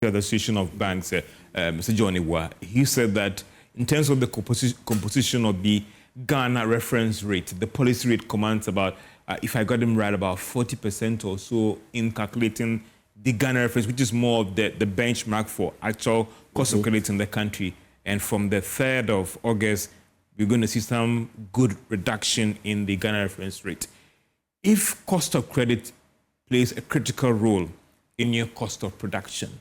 the Association of Banks, Mr. Johnny Wa, he said that in terms of the composition of the Ghana reference rate, the policy rate commands about, if I got him right, about 40% or so in calculating the Ghana reference, which is more of the benchmark for actual cost of credit in the country. And from the 3rd of August, we're going to see some good reduction in the Ghana reference rate. If cost of credit plays a critical role in your cost of production,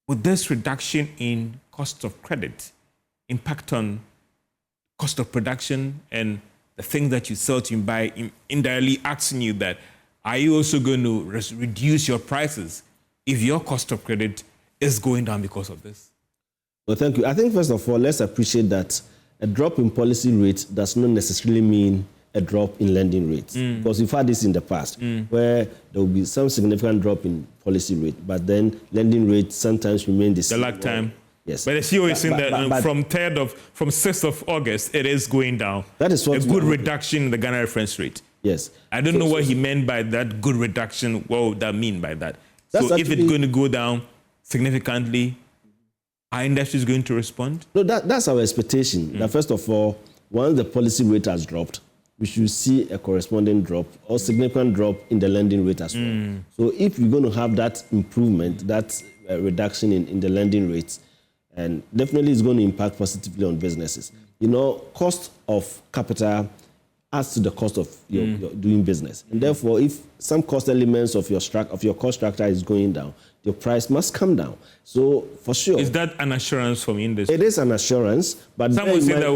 would this reduction in cost of credit impact on cost of production and the things that you sell to buy, indirectly asking you that, are you also going to reduce your prices if your cost of credit is going down because of this? Well, thank you. I think, first of all, let's appreciate that a drop in policy rate does not necessarily mean a drop in lending rates. Because we've had this in the past, where there will be some significant drop in policy rate, but then lending rates sometimes remain the same. The lag time. Yes. But the CEO is saying that from 6th of August, it is going down. That is what a good reduction in the Ghana reference rate. Yes. I don't know what he meant by that good reduction. What would that mean by that? So if it's going to go down significantly, our industry is going to respond? No, that's our expectation. That first of all, once the policy rate has dropped, we should see a corresponding drop or significant drop in the lending rate as well. So if we're going to have that improvement, that reduction in the lending rates, and definitely it's going to impact positively on businesses. You know, cost of capital adds to the cost of your doing business. And therefore, if some cost elements of your cost structure is going down, your price must come down. So, for sure. Is that an assurance from industry? It is an assurance, but some will say that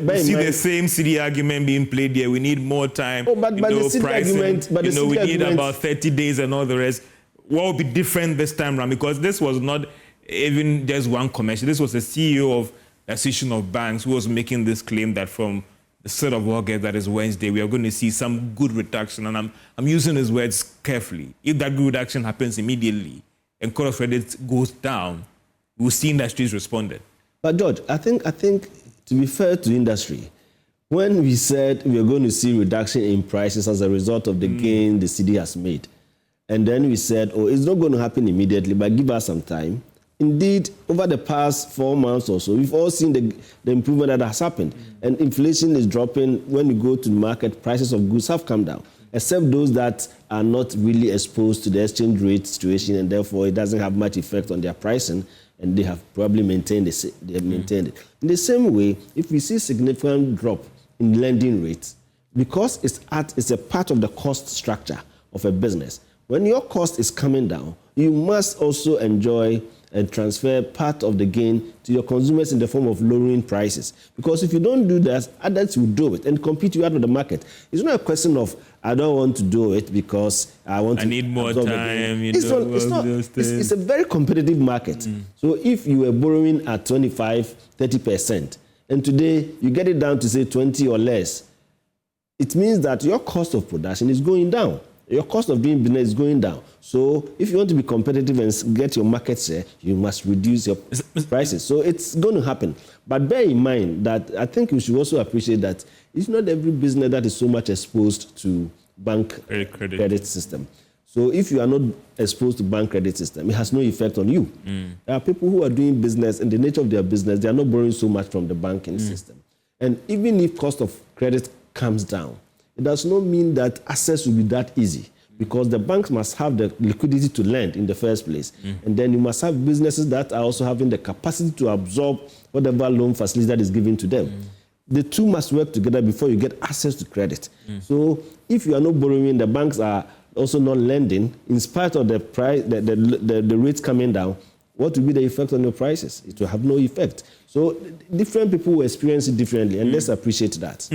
we'll see the same city argument being played here. We need more time. Oh, but the city argument, we need about 30 days and all the rest. What will be different this time around? Because this was not even just one commercial. This was the CEO of the Association of Banks who was making this claim that from the 3rd of August, that is Wednesday, we are going to see some good reduction. And I'm using his words carefully. If that good reduction happens immediately and cost of credit goes down, we'll see industries responded. But George, I think to be fair to industry, when we said we are going to see reduction in prices as a result of the gain the city has made, and then we said, oh, it's not going to happen immediately, but give us some time. Indeed, over the past 4 months or so, we've all seen the improvement that has happened. And inflation is dropping. When you go to the market, prices of goods have come down, except those that are not really exposed to the exchange rate situation, and therefore it doesn't have much effect on their pricing, and they have probably maintained it. In the same way, if we see significant drop in lending rates, because it's a part of the cost structure of a business, when your cost is coming down, you must also enjoy and transfer part of the gain to your consumers in the form of lowering prices. Because if you don't do that, others will do it and compete you out of the market. It's not a question of, I don't want to do it because I need more time. It's a very competitive market. So if you were borrowing at 25, 30%, and today you get it down to say 20 or less, it means that your cost of production is going down. Your cost of doing business is going down. So if you want to be competitive and get your market share, you must reduce your prices. So it's going to happen. But bear in mind that I think we should also appreciate that it's not every business that is so much exposed to bank credit system. So if you are not exposed to bank credit system, it has no effect on you. There are people who are doing business, and the nature of their business, they are not borrowing so much from the banking system. And even if cost of credit comes down, it does not mean that access will be that easy, because the banks must have the liquidity to lend in the first place. And then you must have businesses that are also having the capacity to absorb whatever loan facility that is given to them. The two must work together before you get access to credit. So if you are not borrowing, the banks are also not lending, in spite of the price, the rates coming down, what will be the effect on your prices? It will have no effect. So different people will experience it differently, and let's appreciate that.